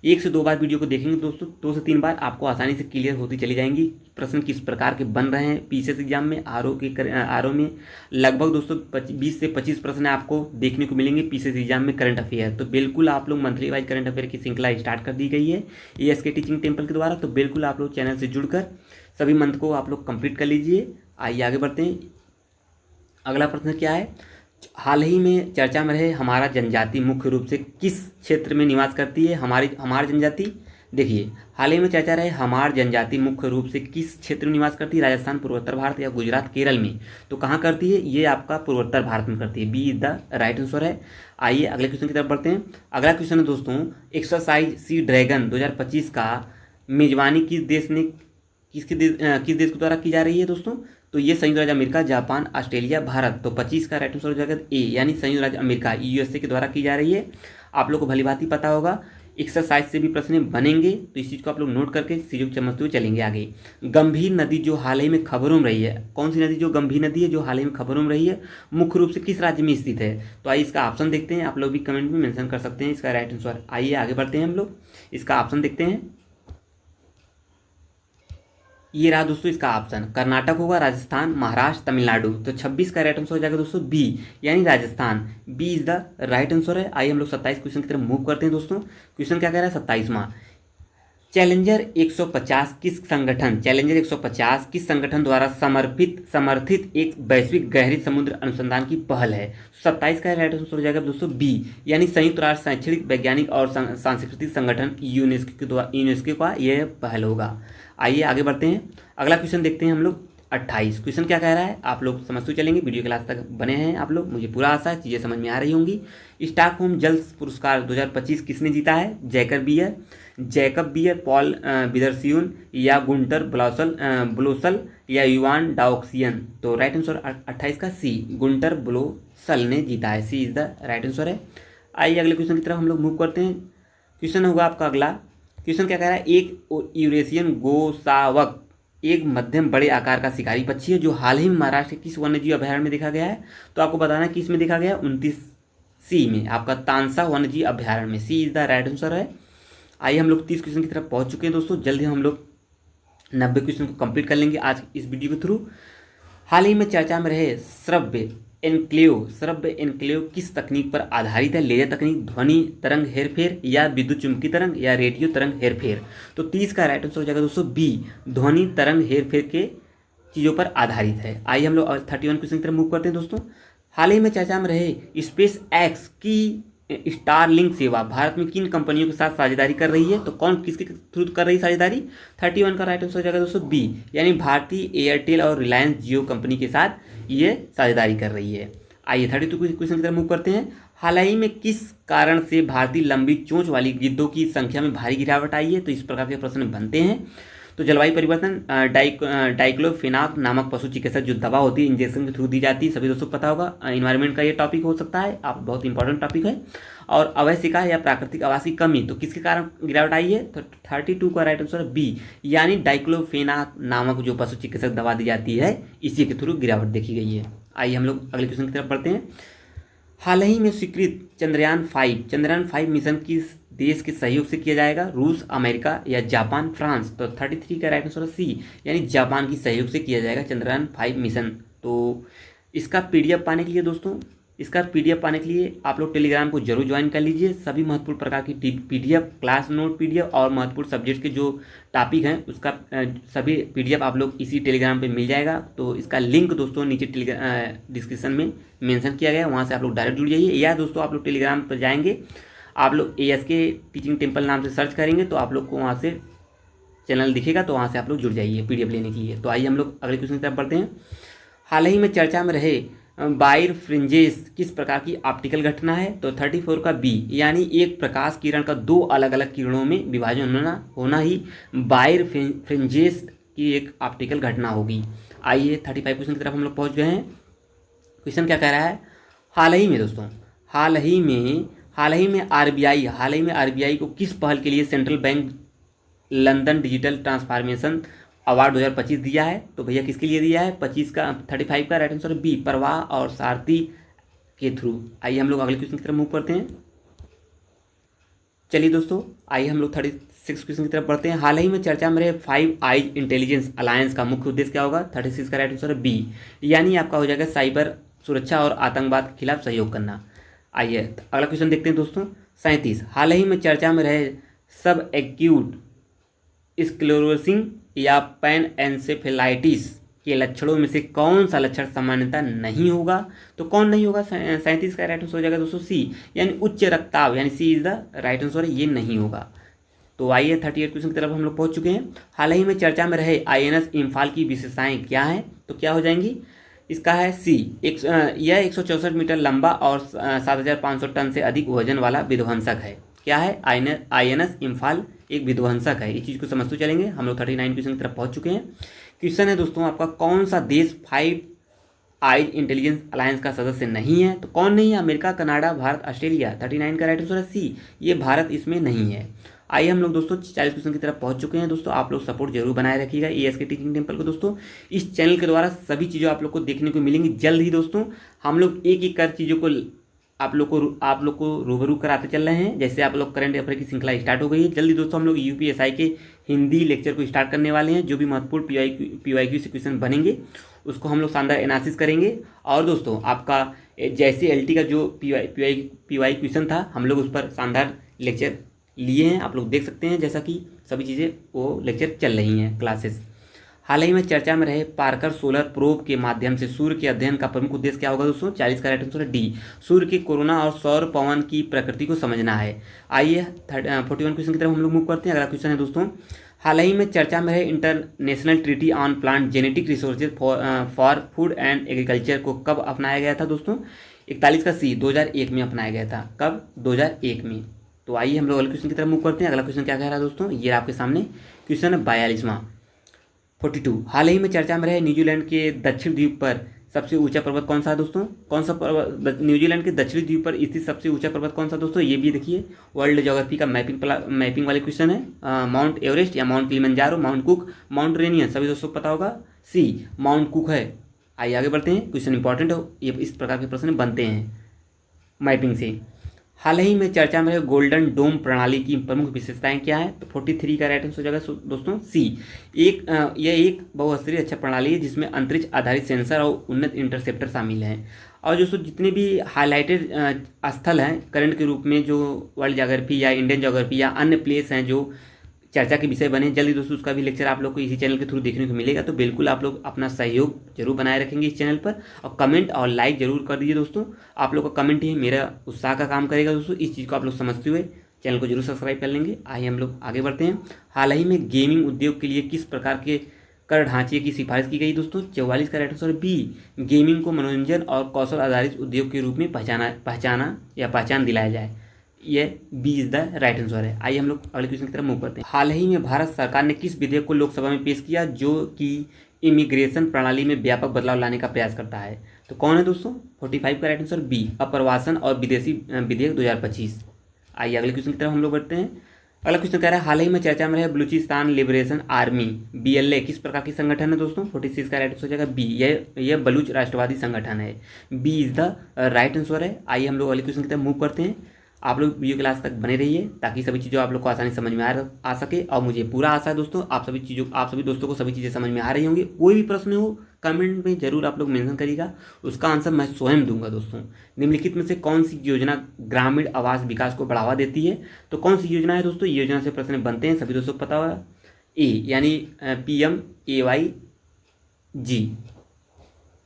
1 से 2 बार वीडियो को देखेंगे दोस्तों, 2 से 3 बार आपको आसानी से क्लियर होती चली जाएंगी प्रश्न किस प्रकार के बन रहे हैं PCS एग्जाम में। आरओ में लगभग दोस्तों 20 से 25 प्रश्न आपको देखने को मिलेंगे PCS एग्जाम में करंट अफेयर। तो बिल्कुल आप लोग मंथली वाइज करंट अफेयर की श्रृंखला स्टार्ट कर दी गई है ASK टीचिंग टेम्पल के द्वारा। तो बिल्कुल आप लोग चैनल से जुड़कर सभी मंथ को आप लोग कंप्लीट कर लीजिए। आइए आगे बढ़ते हैं। अगला प्रश्न क्या है? हाल ही में चर्चा में रहे हमारा जनजाति मुख्य रूप से किस क्षेत्र में निवास करती है? हमार जनजाति, देखिए हाल ही में चर्चा रहे हमार जनजाति मुख्य रूप से किस क्षेत्र में निवास करती है? राजस्थान, पूर्वोत्तर भारत या गुजरात, केरल में? तो कहाँ करती है? ये आपका पूर्वोत्तर भारत में करती है। B is the right answer है। आइए अगले क्वेश्चन की तरफ बढ़ते हैं। अगला क्वेश्चन है दोस्तों, एक्सरसाइज सी ड्रैगन 2025 का मेजबानी किस देश के द्वारा की जा रही है दोस्तों? तो ये संयुक्त राज्य अमेरिका, जापान, ऑस्ट्रेलिया, भारत। तो 25 का राइट आंसर हो जाएगा ए, यानी संयुक्त राज्य अमेरिका USA के द्वारा की जा रही है। आप लोग को भली भांति पता होगा एक्सरसाइज से भी प्रश्न बनेंगे, तो इस चीज़ को आप लोग नोट करके चीज़ों को समझते हुए चलेंगे आगे। गंभीर नदी जो हाल ही में खबरों में रही है, कौन सी नदी जो गंभीर नदी है जो हाल ही में खबरों में रही है, मुख्य रूप से किस राज्य में स्थित है? तो आइए इसका ऑप्शन देखते हैं। आप लोग भी कमेंट में मेंशन कर सकते हैं इसका राइट आंसर। आइए आगे बढ़ते हैं हम लोग, इसका ऑप्शन देखते हैं। ये रहा दोस्तों इसका ऑप्शन, कर्नाटक होगा, राजस्थान, महाराष्ट्र, तमिलनाडु। तो 26 का राइट आंसर हो जाएगा दोस्तों बी, यानी Rajasthan. B is the right answer है। आइए हम लोग 27 क्वेश्चन की तरफ मूव करते हैं दोस्तों। क्वेश्चन क्या कह रहा है 27वां, चैलेंजर 150 किस संगठन, चैलेंजर 150 किस संगठन द्वारा समर्थित एक वैश्विक गहरी समुद्र अनुसंधान की पहल है। 27 का राइट आंसर हो जाएगा दोस्तों बी, यानी संयुक्त राष्ट्र शैक्षणिक वैज्ञानिक और सांस्कृतिक संगठन यूनेस्को का यह पहल होगा। आइए आगे बढ़ते हैं, अगला क्वेश्चन देखते हैं हम लोग। 28 क्वेश्चन क्या कह रहा है, आप लोग समझते चलेंगे, वीडियो क्लास तक बने हैं आप लोग, मुझे पूरा आशा है चीज़ें समझ में आ रही होंगी। स्टॉकहोम जल पुरस्कार 2025 किसने जीता है, जैकब बियर, पॉल बिदरस्यून या गुंटर ब्लोसल या युवान डाउक्सियन। तो राइट आंसर 28 का सी, गुंटर ब्लोसल ने जीता है। सी इज द राइट आंसर है। आइए अगले क्वेश्चन की तरफ हम लोग मूव करते हैं। क्वेश्चन होगा आपका अगला, क्वेश्चन क्या कह रहा है, एक यूरेशियन गोसावक एक मध्यम बड़े आकार का शिकारी पक्षी है जो हाल ही में महाराष्ट्र के किस वन्यजीव अभयारण्य में देखा गया है। तो आपको बताना है किस में देखा गया है, 29C में, आपका तानसा वन्यजीव अभयारण्य में। सी इज द राइट आंसर है। आइए हम लोग 30 क्वेश्चन की तरफ पहुंच चुके हैं दोस्तों, जल्दी हम लोग 90 क्वेश्चन को कंप्लीट कर लेंगे आज इस वीडियो के थ्रू। हाल ही में चर्चा में रहे श्रव्य एनक्लेव किस तकनीक पर आधारित है, लेजर तकनीक, ध्वनि तरंग हेरफेर या विद्युत चुंबकीय तरंग या रेडियो तरंग हेरफेर। तो 30 का राइट आंसर हो जाएगा दोस्तों बी, ध्वनि तरंग हेरफेर के चीज़ों पर आधारित है। आइए हम लोग 31 क्वेश्चन की तरफ मूव करते हैं दोस्तों। हाल ही में चर्चा में रहे स्पेस एक्स की स्टारलिंक सेवा भारत में किन कंपनियों के साथ साझेदारी कर रही है। तो कौन किसके थ्रू कर रही है साझेदारी, 31 का राइट आंसर हो जाएगा दोस्तों बी, यानी भारतीय एयरटेल और रिलायंस जियो कंपनी के साथ ये साझेदारी कर रही है। आइए 32 क्वेश्चन की तरफ मूव करते हैं। हाल ही में किस कारण से भारतीय लंबी चोंच वाली गिद्धों की संख्या में भारी गिरावट आई है। तो इस प्रकार के प्रश्न बनते हैं। तो जलवायु परिवर्तन, डाइक्लोफेनाक नामक पशु चिकित्सक जो दवा होती है इंजेक्शन के थ्रू दी जाती है, सभी दोस्तों पता होगा। इन्वायरमेंट का ये टॉपिक हो सकता है, आप बहुत इंपॉर्टेंट टॉपिक है। और अवैध शिकार या प्राकृतिक आवास की कमी, तो किसके कारण गिरावट आई है। तो 32 का राइट आंसर बी, यानी डाइक्लोफेनाक नामक जो पशु चिकित्सक दवा दी जाती है इसी के थ्रू गिरावट देखी गई है। आइए हम लोग अगले क्वेश्चन की तरफ बढ़ते हैं। हाल ही में स्वीकृत चंद्रयान 5 मिशन किस देश के सहयोग से किया जाएगा, रूस, अमेरिका या जापान, फ्रांस। तो 33 का राइट आंसर सी, यानी जापान की सहयोग से किया जाएगा चंद्रयान 5 मिशन। तो इसका पीडीएफ पाने के लिए दोस्तों, आप लोग टेलीग्राम को जरूर ज्वाइन कर लीजिए। सभी महत्वपूर्ण प्रकार की पीडीएफ, क्लास नोट पीडीएफ और महत्वपूर्ण सब्जेक्ट के जो टॉपिक हैं उसका सभी पीडीएफ आप लोग इसी टेलीग्राम पे मिल जाएगा। तो इसका लिंक दोस्तों नीचे डिस्क्रिप्शन में मेंशन किया गया है, वहाँ से आप लोग डायरेक्ट जुड़ जाइए। या दोस्तों आप लोग टेलीग्राम पर जाएंगे, आप लोग ASK टीचिंग टेम्पल नाम से सर्च करेंगे तो आप लोग को वहाँ से चैनल दिखेगा, तो वहाँ से आप लोग जुड़ जाइए पीडीएफ लेने के लिए। तो आइए हम लोग अगले क्वेश्चन की तरफ बढ़ते हैं। हाल ही में चर्चा में रहे बायरफ्रिंजेस किस प्रकार की ऑप्टिकल घटना है। तो 34 का बी, यानी एक प्रकाश किरण का दो अलग अलग किरणों में विभाजन होना ही बायरफ्रिंजेस की एक ऑप्टिकल घटना होगी। आइए 35 क्वेश्चन की तरफ हम लोग पहुँच गए हैं। क्वेश्चन क्या कह रहा है, हाल ही में दोस्तों हाल ही में आरबीआई को किस पहल के लिए central bank London digital transformation award 2025 दिया है। तो भैया किसके लिए दिया है, 35 का राइट आंसर बी, प्रवाह और सारथी के थ्रू। आइए हम लोग अगले क्वेश्चन की तरफ मूव करते हैं। चलिए दोस्तों आइए हम लोग 36 क्वेश्चन की तरफ बढ़ते हैं। हाल ही में चर्चा में रहे 5 आइज इंटेलिजेंस अलायंस का मुख्य उद्देश्य क्या होगा। 36 का राइट आंसर है बी, यानी आपका हो जाएगा साइबर सुरक्षा और आतंकवाद के खिलाफ सहयोग करना। आइए अगला क्वेश्चन देखते हैं दोस्तों। 37 हाल ही में चर्चा में रहे सब एक्यूट स्क्लेरोसिस या पैन एन्सेफेलाइटिस के लक्षणों में से कौन सा लक्षण सामान्यतः नहीं होगा। तो कौन नहीं होगा, 37 का राइट आंसर हो जाएगा दोस्तों सी, यानी उच्च रक्तचाप, यानी सी इज द राइट आंसर, ये नहीं होगा। तो आइए 38 क्वेश्चन की तरफ हम लोग पहुंच चुके हैं। हाल ही में चर्चा में रहे INS इम्फाल की विशेषताएं क्या हैं। तो क्या हो जाएंगी, इसका है सी, यह 164 मीटर लंबा और 7500 टन से अधिक वजन वाला विध्वंसक है। क्या है, INS इम्फाल एक विध्वंसक है। इस चीज़ को समझते चलेंगे। हम लोग 39 क्वेश्चन की तरफ पहुंच चुके हैं। क्वेश्चन है दोस्तों आपका, कौन सा देश 5 आइज इंटेलिजेंस अलायंस का सदस्य नहीं है। तो कौन नहीं है, अमेरिका, कनाडा, भारत, ऑस्ट्रेलिया। 39 का राइट आंसर है सी, ये भारत इसमें नहीं है। आइए हम लोग दोस्तों 40 क्वेश्चन की तरफ पहुंच चुके हैं। दोस्तों आप लोग सपोर्ट जरूर बनाए रखिएगा ASK टीचिंग टेम्पल को। दोस्तों इस चैनल के द्वारा सभी चीज़ें आप लोग को देखने को मिलेंगी। जल्द ही दोस्तों हम लोग एक एक कर चीज़ों को आप लोग को रूबरू कराते चल रहे हैं। जैसे आप लोग करंट अफेयर की श्रृंखला स्टार्ट हो गई है। जल्दी दोस्तों हम लोग UPSI के हिंदी लेक्चर को स्टार्ट करने वाले हैं। जो भी महत्वपूर्ण PYQ से क्वेश्चन बनेंगे उसको हम लोग शानदार एनालिसिस करेंगे। और दोस्तों आपका जैसे LT का जो PY क्वेश्चन था हम लोग उस पर शानदार लेक्चर लिए हैं, आप लोग देख सकते हैं। जैसा कि सभी चीज़ें वो लेक्चर चल रही हैं क्लासेस। हाल ही में चर्चा में रहे पार्कर सोलर प्रोब के माध्यम से सूर्य के अध्ययन का प्रमुख उद्देश्य क्या होगा दोस्तों? 40 का राइट आंसर है डी, सूर्य के कोरोना और सौर पवन की प्रकृति को समझना है। आइए 41 क्वेश्चन की तरफ हम लोग मूव करते हैं। अगला क्वेश्चन है दोस्तों, हाल ही में चर्चा में रहे international treaty on plant genetic resources for food and agriculture को कब अपनाया गया था दोस्तों? 41 का सी, 2001 में अपनाया गया था। कब? 2001 में। तो आइए हम लोग अगले क्वेश्चन की तरफ मूव करते हैं। अगला क्वेश्चन क्या कह रहा है दोस्तों? ये आपके सामने क्वेश्चन है 42वां। 42, हाल ही में चर्चा में रहे न्यूजीलैंड के दक्षिण द्वीप पर सबसे ऊंचा पर्वत कौन सा है दोस्तों? कौन सा पर्वत न्यूजीलैंड के दक्षिणी द्वीप पर स्थित सबसे ऊंचा पर्वत कौन सा दोस्तों? ये भी देखिए वर्ल्ड ज्योग्राफी का मैपिंग वाले क्वेश्चन है। माउंट एवरेस्ट या mount Kilimanjaro, mount cook, mount Rainier, सभी दोस्तों को पता होगा सी माउंट कुक है। आइए आगे बढ़ते हैं, क्वेश्चन इंपॉर्टेंट हो, ये इस प्रकार के प्रश्न बनते हैं मैपिंग से। हाल ही में चर्चा में गोल्डन डोम प्रणाली की प्रमुख विशेषताएं क्या है? तो 43 का राइट आंसर हो जाएगा दोस्तों सी। यह एक बहुस्तरीय अच्छा प्रणाली है जिसमें अंतरिक्ष आधारित सेंसर और उन्नत इंटरसेप्टर शामिल हैं। और दोस्तों जितने भी हाईलाइटेड स्थल हैं करंट के रूप में जो वर्ल्ड ज्योग्राफी या इंडियन ज्योग्राफी या अन्य प्लेस हैं जो चर्चा के विषय बने, जल्दी दोस्तों उसका भी लेक्चर आप लोग को इसी चैनल के थ्रू देखने को मिलेगा। तो बिल्कुल आप लोग अपना सहयोग जरूर बनाए रखेंगे इस चैनल पर, और कमेंट और लाइक जरूर कर दीजिए दोस्तों। आप लोग का कमेंट ही मेरा उत्साह का काम करेगा दोस्तों। इस चीज़ को आप लोग समझते हुए चैनल को जरूर सब्सक्राइब कर लेंगे। आइए हम लोग आगे बढ़ते हैं। हाल ही में गेमिंग उद्योग के लिए किस प्रकार के कर ढांचे की सिफारिश की गई दोस्तों? 44 का राइट आंसर बी, गेमिंग को मनोरंजन और कौशल आधारित उद्योग के रूप में पहचान दिलाया जाए। ये B is the right answer है। आइए हम लोग अगले क्वेश्चन की तरफ मूव करते हैं। हाल ही में भारत सरकार ने किस विधेयक को लोकसभा में पेश किया जो कि इमिग्रेशन प्रणाली में व्यापक बदलाव लाने का प्रयास करता है? तो कौन है दोस्तों? 45 का राइट आंसर बी, अप्रवासन और विदेशी विधेयक 2025। आइए अगले क्वेश्चन की तरफ हम लोग बढ़ते हैं। अगला क्वेश्चन कह रहा है हाल ही में चर्चा में है बलूचिस्तान लिबरेशन आर्मी BLA किस प्रकार की संगठन है दोस्तों? 46 का राइट आंसर हो जाएगा बी, यह बलूच राष्ट्रवादी संगठन है। B is the right answer है। आइए हम लोग अगले क्वेश्चन की तरफ मूव करते हैं। आप लोग वीडियो क्लास तक बने रहिए ताकि सभी चीज़ों आप लोग को आसानी समझ में आ सके। और मुझे पूरा आशा है दोस्तों आप सभी दोस्तों को सभी चीज़ें समझ में आ रही होंगी। कोई भी प्रश्न हो कमेंट में जरूर आप लोग मेंशन करिएगा, उसका आंसर मैं स्वयं दूंगा दोस्तों। निम्नलिखित में से कौन सी योजना ग्रामीण आवास विकास को बढ़ावा देती है? तो कौन सी योजना है दोस्तों? ये योजना से प्रश्न बनते हैं, सभी दोस्तों को पता होगा। ए यानी PMAYG।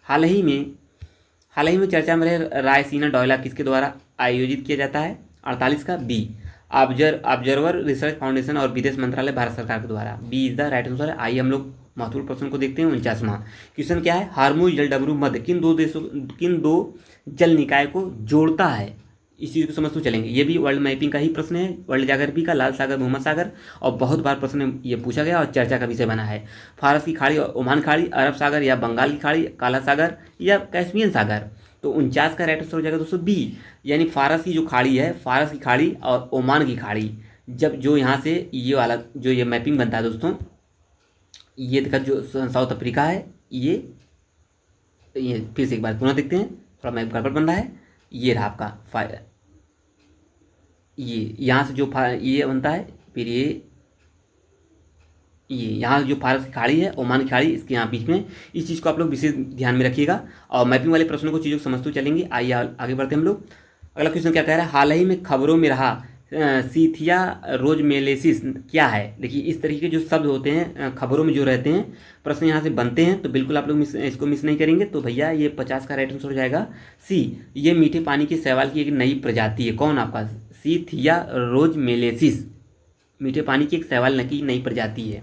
हाल ही में चर्चा में रहे रायसीना डोयला किसके द्वारा आयोजित किया जाता है? 48 का बी, ऑब्जर्वर रिसर्च फाउंडेशन और विदेश मंत्रालय भारत सरकार के द्वारा। B is the right answer है। आइए हम लोग महत्वपूर्ण प्रश्न को देखते हैं। 49वां क्वेश्चन क्या है? हार्मुज जलडमरू मध्य किन दो जल निकाय को जोड़ता है? इस चीज़ को समझते चलेंगे। ये भी वर्ल्ड मैपिंग का ही प्रश्न है, वर्ल्ड ज्योग्राफी का, लाल सागर मोहम्मद सागर, और बहुत बार प्रश्न ये पूछा गया और चर्चा का विषय बना है। फारस की खाड़ी और ओमान खाड़ी, अरब सागर या बंगाल की खाड़ी, काला सागर या कैस्पियन सागर। तो 49 का राइट आंसर हो जाएगा दोस्तों बी, यानी फारस की जो खाड़ी है, फारस की खाड़ी और ओमान की खाड़ी। जब जो यहाँ से ये वाला जो ये मैपिंग बनता है दोस्तों, ये देखा जो साउथ अफ्रीका है, ये फिर से एक बार पुनः देखते हैं, थोड़ा मैप गड़बड़ बन रहा है। ये रहा आपका ये यहाँ से जो ये बनता है, फिर ये यहाँ जो फारस की खाड़ी है, ओमान की खाड़ी, इसके यहाँ बीच में। इस चीज़ को आप लोग विशेष ध्यान में रखिएगा और मैपिंग वाले प्रश्नों को चीज़ों को समझते चलेंगे। आइए आगे बढ़ते हम लोग। अगला क्वेश्चन क्या कह रहा है? हाल ही में खबरों में रहा सीथिया रोजमेलेसिस क्या है? देखिए इस तरीके के जो शब्द होते हैं खबरों में जो रहते हैं, प्रश्न यहाँ से बनते हैं, तो बिल्कुल आप लोग इसको मिस नहीं करेंगे। तो भैया ये 50 का राइट आंसर हो जाएगा सी, ये मीठे पानी के शैवाल की एक नई प्रजाति है। कौन आपका? सीथिया रोजमेलेसिस, मीठे पानी की एक शैवाल की नई प्रजाति है।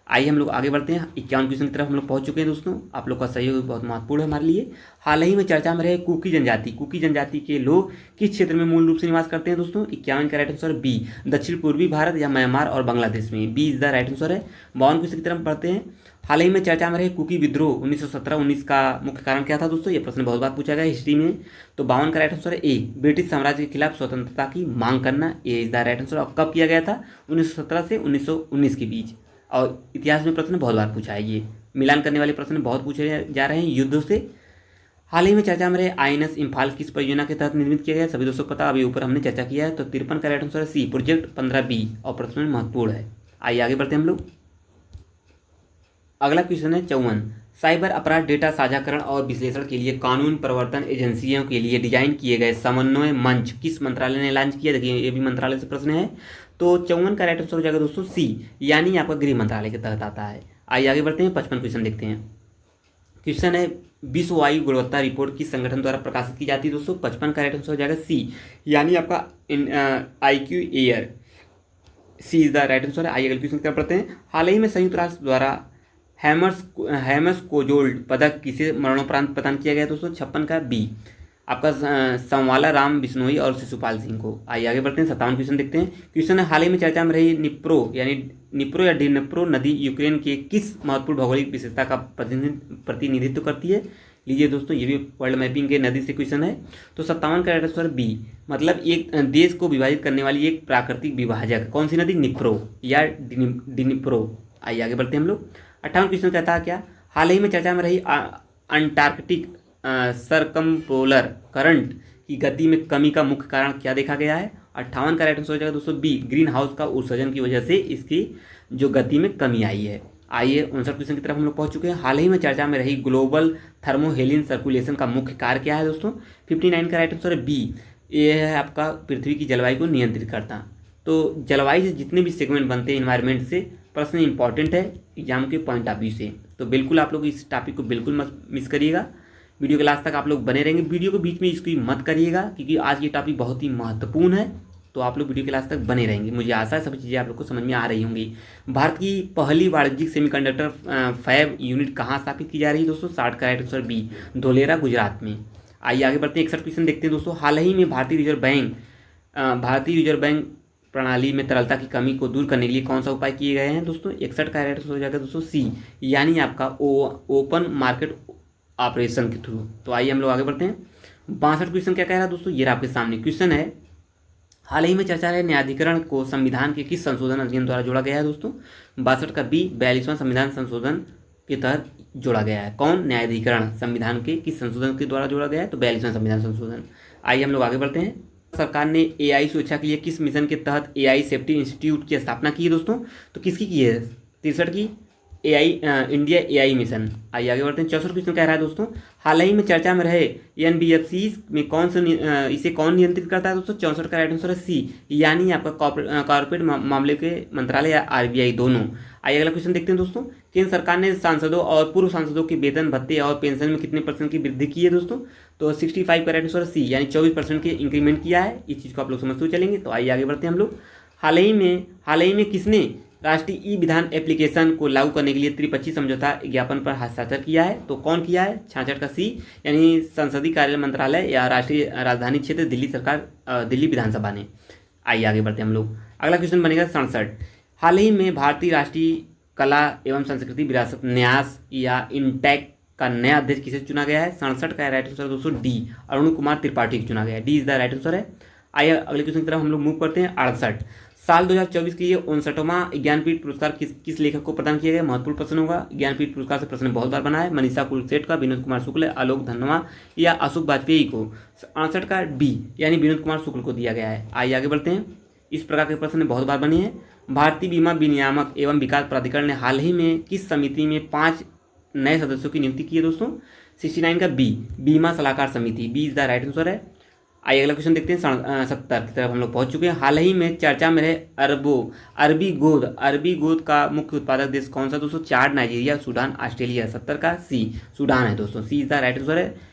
आइए हम लोग आगे बढ़ते हैं। 51 क्वेश्चन की तरफ हम लोग पहुंच चुके हैं दोस्तों। आप लोग का सहयोग बहुत महत्वपूर्ण है हमारे लिए। हाल ही में चर्चा में रहे कुकी जनजाति के लोग किस क्षेत्र में मूल रूप से निवास करते हैं दोस्तों? 51 का राइट आंसर बी, दक्षिण पूर्वी भारत या म्यांमार और बांग्लादेश में। B is the right answer है। 52 क्वेश्चन की तरफ पढ़ते हैं। हाल ही में चर्चा में रहे कुकी विद्रोह 1917-19 का मुख्य कारण क्या था दोस्तों? ये प्रश्न बहुत बार पूछा गया हिस्ट्री में। तो 52 का राइट आंसर है ए, ब्रिटिश साम्राज्य के खिलाफ स्वतंत्रता की मांग करना। ए इज द राइट आंसर। और कब किया गया था? 1917 से 1919 के बीच। और इतिहास में प्रश्न बहुत बार पूछा है, ये मिलान करने वाले प्रश्न बहुत पूछे जा रहे हैं युद्धों से। हाल ही में चर्चा में रहे INS इम्फाल किस परियोजना के तहत निर्मित किया गया? सभी दोस्तों को पता, अभी ऊपर हमने चर्चा किया है। तो 53 का राइट आंसर है सी, प्रोजेक्ट 15B, और प्रश्न महत्वपूर्ण है। आइए आगे बढ़ते हैं हम लोग। अगला क्वेश्चन है 54। साइबर अपराध डेटा साझाकरण और विश्लेषण के लिए कानून प्रवर्तन एजेंसियों के लिए डिजाइन किए गए समन्वय मंच किस मंत्रालय ने लॉन्च किया? देखिए ये भी मंत्रालय से प्रश्न है। तो 54 का राइट आंसर हो जाएगा दोस्तों सी, यानी आपका गृह मंत्रालय के तहत आता है। आइए आगे बढ़ते हैं। 55 क्वेश्चन देखते हैं। क्वेश्चन है विश्व वायु गुणवत्ता रिपोर्ट किस संगठन द्वारा प्रकाशित की जाती है दोस्तों? 55 का राइट आंसर हो जाएगा सी, यानी आपका IQ air, C is the right answer है। आइए अगले क्वेश्चन की तरफ बढ़ते हैं। हाल ही में संयुक्त राष्ट्र द्वारा हैमर्स कोजोल्ड पदक किसे मरणोपरांत प्रदान किया गया दोस्तों? 56 का बी, आपका संवाला राम बिश्नोई और शिशुपाल सिंह को। आइए आगे बढ़ते हैं। 57 क्वेश्चन देखते हैं। क्वेश्चन है हाल ही में चर्चा में रही निप्रो या डिनेप्रो नदी यूक्रेन के किस महत्वपूर्ण भौगोलिक विशेषता का प्रतिनिधित्व करती है? लीजिए दोस्तों, ये भी वर्ल्ड मैपिंग के नदी से क्वेश्चन है। तो 57 का राइट आंसर बी, मतलब एक देश को विभाजित करने वाली एक प्राकृतिक विभाजक। कौन सी नदी? निप्रो या डिनिप्रो। आइए आगे बढ़ते हैं हम लोग। 58 क्वेश्चन कहता है क्या? हाल ही में चर्चा में रही अंटार्कटिक सरकमपोलर करंट की गति में कमी का मुख्य कारण क्या देखा गया है? 58 का राइट आंसर हो जाएगा दोस्तों बी, ग्रीन हाउस का उत्सर्जन की वजह से इसकी जो गति में कमी आई है। आइए 59 क्वेश्चन की तरफ हम लोग पहुंच चुके हैं। हाल ही में चर्चा में रही ग्लोबल थर्मोहेलिन सर्कुलेशन का मुख्य कार्य क्या है दोस्तों? 59 का राइट आंसर है बी, ये है आपका पृथ्वी की जलवायु को नियंत्रित करता। तो जलवायु से जितने भी सेगमेंट बनते हैं इन्वायरमेंट से, प्रश्न इंपॉर्टेंट है एग्जाम के पॉइंट ऑफ व्यू से, तो बिल्कुल आप लोग इस टॉपिक को बिल्कुल मत मिस करिएगा। वीडियो के लास्ट तक आप लोग बने रहेंगे, वीडियो के बीच में इसकी मत करिएगा क्योंकि आज ये टॉपिक बहुत ही महत्वपूर्ण है। तो आप लोग वीडियो के लास्ट तक बने रहेंगे। मुझे आशा है सभी चीज़ें आप लोग को समझ में आ रही होंगी। भारत की पहली वाणिज्यिक सेमीकंडक्टर फैब यूनिट कहाँ स्थापित की जा रही है दोस्तों? 60 का right answer B, Dholera Gujarat में। आइए आगे बढ़ते हैं। 61 क्वेश्चन देखते हैं दोस्तों। हाल ही में भारतीय रिजर्व बैंक प्रणाली में तरलता की कमी को दूर करने के लिए कौन सा उपाय किए गए हैं दोस्तों? 61 का राइट आंसर हो जाएगा दोस्तों सी, यानी आपका ओपन मार्केट ऑपरेशन के थ्रू। तो आइए हम लोग आगे बढ़ते हैं। 62 क्वेश्चन क्या कह रहा है दोस्तों? ये आपके सामने क्वेश्चन है। हाल ही में चर्चा रहे न्यायाधिकरण को संविधान के किस संशोधन अधिनियम द्वारा जोड़ा गया है दोस्तों? 62 का बी, 42वां संविधान संशोधन के तहत जोड़ा गया है। कौन? न्यायाधिकरण संविधान के किस संशोधन के द्वारा जोड़ा गया है? तो 42वां संविधान संशोधन। आइए हम लोग आगे बढ़ते हैं। सरकार ने AI सुरक्षा के लिए किस मिशन के तहत AI सेफ्टी इंस्टीट्यूट की स्थापना की है दोस्तों? तो किसकी की है? 63 की इंडिया AI मिशन। आइए आगे बढ़ते हैं। 64 क्वेश्चन कह रहा है दोस्तों, हाल ही में चर्चा में रहे NBFC में इसे कौन नियंत्रित करता है दोस्तों? 64 का राइट आंसर है सी, यानी आपका कॉर्पोरेट मामले के मंत्रालय या RBI दोनों। आइए अगला क्वेश्चन देखते हैं दोस्तों। केंद्र सरकार ने सांसदों और पूर्व सांसदों के वेतन भत्ते और पेंशन में कितने % की वृद्धि की है दोस्तों? तो 65 का राइट आंसर सी, यानी 24% की इंक्रीमेंट किया है। इस चीज़ को आप लोग समझते हुए चलेंगे। तो आइए आगे बढ़ते हैं हम लोग। हाल ही में किसने राष्ट्रीय ई विधान एप्लीकेशन को लागू करने के लिए त्रिपक्षीय समझौता ज्ञापन पर हस्ताक्षर किया है? तो कौन किया है? 66 का सी, यानी संसदीय कार्य मंत्रालय या राष्ट्रीय राजधानी क्षेत्र दिल्ली सरकार, दिल्ली विधानसभा ने। आइए आगे बढ़ते हैं हम लोग। अगला क्वेश्चन बनेगा 67। हाल ही में भारतीय राष्ट्रीय कला एवं संस्कृति विरासत न्यास या इंटैक का नया अध्यक्ष किसे चुना गया है? 67 का राइट आंसर दोस्तों डी, अरुण कुमार त्रिपाठी को चुना गया है। D is the right answer है। आइए अगले क्वेश्चन की तरफ हम लोग मूव करते हैं। 68। साल 2024 के लिए 59वां ज्ञानपीठ पुरस्कार किस लेखक को प्रदान किया गया? महत्वपूर्ण प्रश्न होगा। ज्ञानपीठ पुरस्कार से प्रश्न बहुत बार बना है। मनीषा कुलसेट का, विनोद कुमार शुक्ल, आलोक धनवा या अशोक वाजपेयी को? 68 का डी, यानी विनोद कुमार शुक्ल को दिया गया है। आइए आगे बढ़ते हैं। इस प्रकार के प्रश्न बहुत बार बने हैं। भारतीय बीमा विनियामक एवं विकास प्राधिकरण ने हाल ही में किस समिति में 5 नए सदस्यों की नियुक्ति की है दोस्तों? 69 का बी, बीमा सलाहकार समिति। B is the right answer है। आइए अगला क्वेश्चन देखते हैं। 70 की तरफ हम लोग पहुंच चुके हैं। हाल ही में चर्चा में रहे अरबी गोद का मुख्य उत्पादक देश कौन सा दोस्तों? चाड, नाइजीरिया, सूडान, ऑस्ट्रेलिया। 70 का सी, सूडान है दोस्तों। सी इज द राइट आंसर है।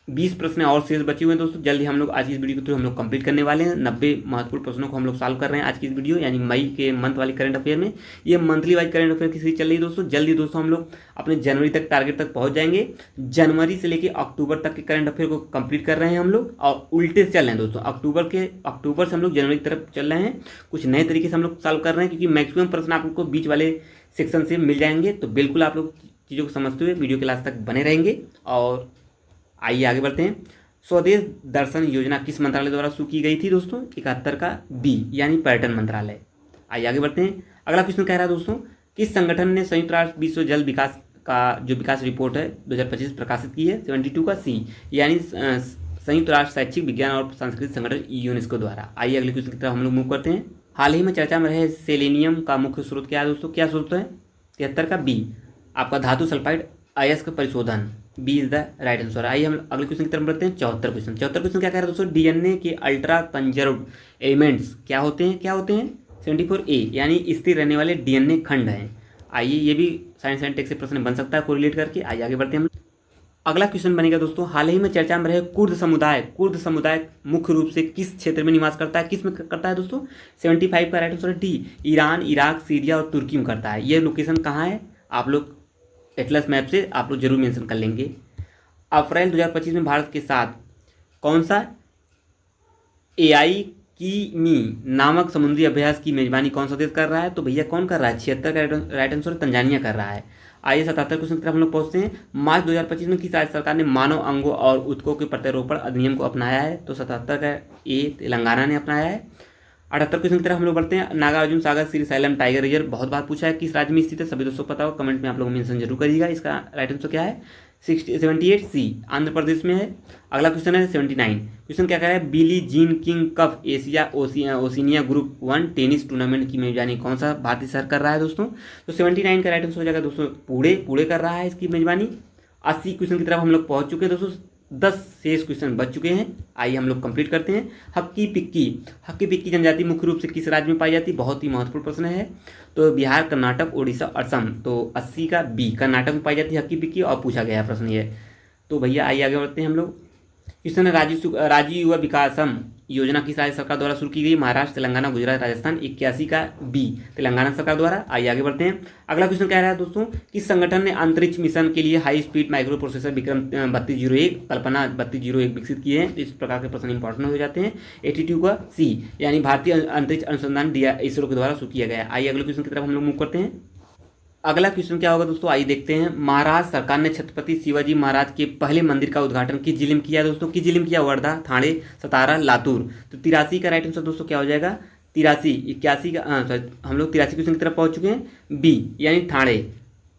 20 प्रश्न और शेष बचे हुए हैं दोस्तों। जल्दी हम लोग आज की इस वीडियो के थ्रू हम लोग कंप्लीट करने वाले हैं। 90 महत्वपूर्ण प्रश्नों को हम लोग सॉल्व कर रहे हैं आज की इस वीडियो, यानी मई के मंथ वाली करंट अफेयर में। ये मंथली वाइज करंट अफेयर की सीरीज चल रही है दोस्तों। जल्दी दोस्तों हम लोग अपने जनवरी तक टारगेट तक पहुंच जाएंगे। जनवरी से लेकर अक्टूबर तक के करंट अफेयर को कंप्लीट कर रहे हैं हम लोग, और उल्टे से चल रहे हैं दोस्तों। अक्टूबर से हम लोग जनवरी की तरफ चल रहे हैं। कुछ नए तरीके से हम लोग सॉल्व कर रहे हैं, क्योंकि मैक्सिमम प्रश्न आप लोग को बीच वाले सेक्शन से मिल जाएंगे। तो बिल्कुल आप लोग चीज़ों को समझते हुए वीडियो के लास्ट तक बने रहेंगे। और आइए आगे बढ़ते हैं। स्वदेश दर्शन योजना किस मंत्रालय द्वारा शुरू की गई थी दोस्तों? 71 का बी, यानी पर्यटन मंत्रालय। आइए आगे बढ़ते हैं। अगला क्वेश्चन कह रहा है दोस्तों, किस संगठन ने संयुक्त राष्ट्र विश्व जल विकास का जो विकास रिपोर्ट है 2025 प्रकाशित की है? 72 का सी, यानी संयुक्त राष्ट्र शैक्षिक विज्ञान और सांस्कृतिक संगठन यूनेस्को द्वारा। आइए अगले क्वेश्चन की तरफ हम लोग मूव करते हैं। हाल ही में चर्चा में रहे सेलेनियम का मुख्य स्रोत क्या है दोस्तों? क्या स्रोत है? 73 का बी आपका धातु सल्फाइड अयस्क परिशोधन, B is the right answer. आइए हम अगले क्वेश्चन की तरफ बढ़ते हैं। 74 क्वेश्चन। 74 क्वेश्चन क्या कह रहा है दोस्तों? डीएनए के अल्ट्रा कंजर्व्ड एलिमेंट्स क्या होते हैं? क्या होते हैं? 74A यानी स्थिर रहने वाले डीएनए खंड हैं। आइए ये भी साइंस एंड टेक से प्रश्न बन सकता है कोरिलेट करके। आइए आगे बढ़ते हैं हम। अगला क्वेश्चन बनेगा दोस्तों, हाल ही में चर्चा में रहे कुर्द समुदाय मुख्य रूप से किस क्षेत्र में निवास करता है? किस में करता है दोस्तों? 75 का right answer D Iran, Iraq, Syria और तुर्की में करता है। ये लोकेशन कहाँ है? आप लोग एटलस मैप से आप लोग जरूर मेंशन कर लेंगे। अप्रैल 2025 में भारत के साथ कौन सा AI कीमी नामक समुद्री अभ्यास की मेजबानी कौन सा देश कर रहा है? तो भैया कौन कर रहा है? 76 का राइट आंसर तंजानिया कर रहा है। आइए 77 क्वेश्चन की तरफ हम लोग पहुंचते हैं। मार्च 2025 में किस राज्य सरकार ने मानव अंगों और ऊतकों के प्रत्यारोपण अधिनियम को अपनाया है? तो 77 का ए तेलंगाना ने अपनाया है। 78 क्वेश्चन की तरफ हम लोग बढ़ते हैं। नागार्जुन सागर श्रीशैलम टाइगर रिजर्व बहुत बार पूछा है, किस राज्य में स्थित है? सभी दोस्तों पता हो, कमेंट में आप लोग मेंशन जरूर करिएगा। इसका राइट आंसर क्या है? 78C आंध्र प्रदेश में है। अगला क्वेश्चन है 79 क्वेश्चन क्या कह रहा है? Billie Jean King cup Asia Oceania group 1 tennis tournament की मेजबानी कौन सा भारतीय शहर कर रहा है दोस्तों? तो 79 का राइट आंसर हो जाएगा दोस्तों पुणे कर रहा है इसकी मेजबानी। 80 क्वेश्चन की तरफ हम लोग पहुंच चुके हैं दोस्तों, 10 शेष क्वेश्चन बच चुके हैं। आइए हम लोग कंप्लीट करते हैं। हक्की पिक्की जनजाति मुख्य रूप से किस राज्य में पाई जाती है? बहुत ही महत्वपूर्ण प्रश्न है। तो बिहार, कर्नाटक, उड़ीसा, असम। तो 80 का बी कर्नाटक में पाई जाती है हक्की पिक्की, और पूछा गया प्रश्न ये। तो भैया आइए आगे बढ़ते हैं हम लोग। क्वेश्चन है राजीव युवा विकासम योजना किस राज्य सरकार द्वारा शुरू की गई? महाराष्ट्र, तेलंगाना, गुजरात, राजस्थान। 81 का बी तेलंगाना सरकार द्वारा। आइए आगे बढ़ते हैं। अगला क्वेश्चन कह रहा है दोस्तों, किस संगठन ने अंतरिक्ष मिशन के लिए high speed micro processor Vikram 3201 कल्पना 3201 विकसित किए हैं? इस प्रकार के प्रश्न इंपॉर्टेंट हो जाते हैं। 82 का सी यानी भारतीय अंतरिक्ष अनुसंधान इसरो के द्वारा शुरू किया गया है। आइए अगले क्वेश्चन की तरफ हम लोग मूव करते हैं। अगला क्वेश्चन क्या होगा दोस्तों? आइए देखते हैं। महाराष्ट्र सरकार ने छत्रपति शिवाजी महाराज के पहले मंदिर का उद्घाटन किस जिले में किया है दोस्तों? किस जिले में किया? वर्धा, ठाणे, सतारा, लातूर। तो 83 का राइट आंसर दोस्तों क्या हो जाएगा? 81 का हम लोग 83 क्वेश्चन की तरफ पहुंच चुके हैं, बी यानी ठाणे।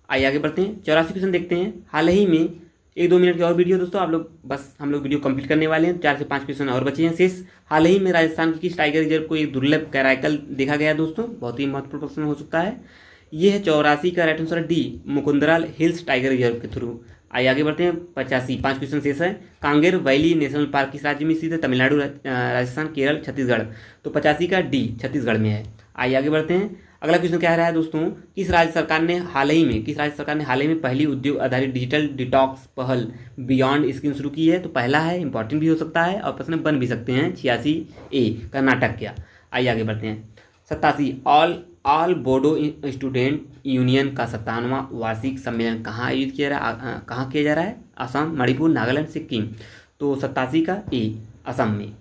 आइए आगे बढ़ते हैं। 84 क्वेश्चन देखते हैं। हाल ही में 1-2 मिनट की और वीडियो दोस्तों, आप लोग बस हम लोग वीडियो कंप्लीट करने वाले हैं। 4 से 5 क्वेश्चन और बचे हैं शेष। हाल ही में राजस्थान की किस टाइगर रिजर्व को एक दुर्लभ कैराइकल देखा गया दोस्तों? बहुत ही महत्वपूर्ण प्रश्न हो सकता है। ये है 84 का right answer D Mukundra hills tiger reserve के थ्रू। आइए आगे बढ़ते हैं। 85 5 क्वेश्चन शेष है। कांगेर वैली नेशनल पार्क किस राज्य में स्थित है? तमिलनाडु, राजस्थान, केरल, छत्तीसगढ़। तो 85 का डी छत्तीसगढ़ में है। आइए आगे बढ़ते हैं। अगला क्वेश्चन क्या रहा है दोस्तों, किस राज्य सरकार ने हाल ही में पहली उद्योग आधारित डिजिटल डिटॉक्स पहल बियॉन्ड स्कीम शुरू की है? तो पहला है, इंपॉर्टेंट भी हो सकता है और प्रश्न बन भी सकते हैं। 86A कर्नाटक क्या। आइए आगे बढ़ते हैं। 87 ऑल बोडो स्टूडेंट यूनियन का 57वां वार्षिक सम्मेलन कहाँ आयोजित किया जा रहा है? असम, मणिपुर, नागालैंड, सिक्किम। तो 87 का ए असम में।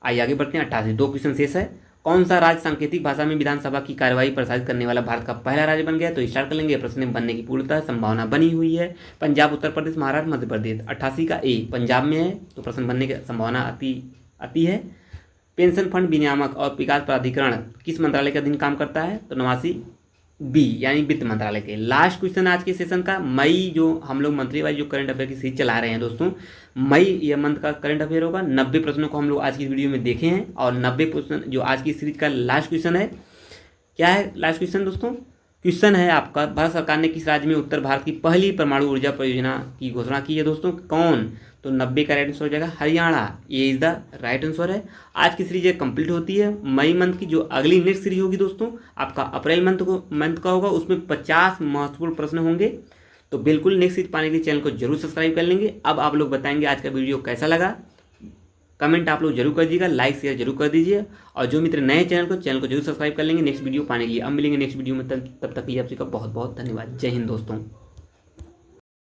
आइए आगे बढ़ते हैं। 88 2 क्वेश्चन शेष है। कौन सा राज्य सांकेतिक भाषा में विधानसभा की कार्यवाही प्रसारित करने वाला भारत का पहला राज्य बन गया? तो स्टार्ट कर लेंगे। प्रश्न बनने की पूर्णतः संभावना बनी हुई है। पंजाब, उत्तर प्रदेश, महाराष्ट्र, मध्य प्रदेश। 88 का ए पंजाब में है, तो प्रश्न बनने की संभावना आती है। पेंशन फंड विनियामक और विकास प्राधिकरण किस मंत्रालय के अधीन काम करता है? तो 89 बी यानी वित्त मंत्रालय के। लास्ट क्वेश्चन आज के सेशन का, मई जो हम लोग मंथली वाइज जो करंट अफेयर की सीरीज चला रहे हैं दोस्तों, मई ये मंथ का करंट अफेयर होगा। 90 प्रश्नों को हम लोग आज की वीडियो में देखे हैं और 90 प्रश्न जो आज की सीरीज का लास्ट क्वेश्चन है। क्या है लास्ट क्वेश्चन दोस्तों? क्वेश्चन है आपका, भारत सरकार ने किस राज्य में उत्तर भारत की पहली परमाणु ऊर्जा परियोजना की घोषणा की है दोस्तों? कौन? तो 90 का राइट आंसर हो जाएगा हरियाणा। ये इज द राइट आंसर है। आज की सीरीज कंप्लीट होती है। मई मंथ की जो अगली नेक्स्ट सीरीज होगी दोस्तों, आपका अप्रैल मंथ का होगा, उसमें 50 महत्वपूर्ण प्रश्न होंगे। तो बिल्कुल नेक्स्ट सीरीज पाने के लिए चैनल को जरूर सब्सक्राइब कर लेंगे। अब आप लोग बताएंगे आज का वीडियो कैसा लगा, कमेंट आप लोग जरूर कर दीजिएगा, लाइक शेयर जरूर कर दीजिए। और जो मित्र नए चैनल को जरूर सब्सक्राइब कर लेंगे नेक्स्ट वीडियो पाने के लिए। अब मिलेंगे नेक्स्ट वीडियो में, तब तक के लिए आप सबका बहुत बहुत धन्यवाद। जय हिंद दोस्तों।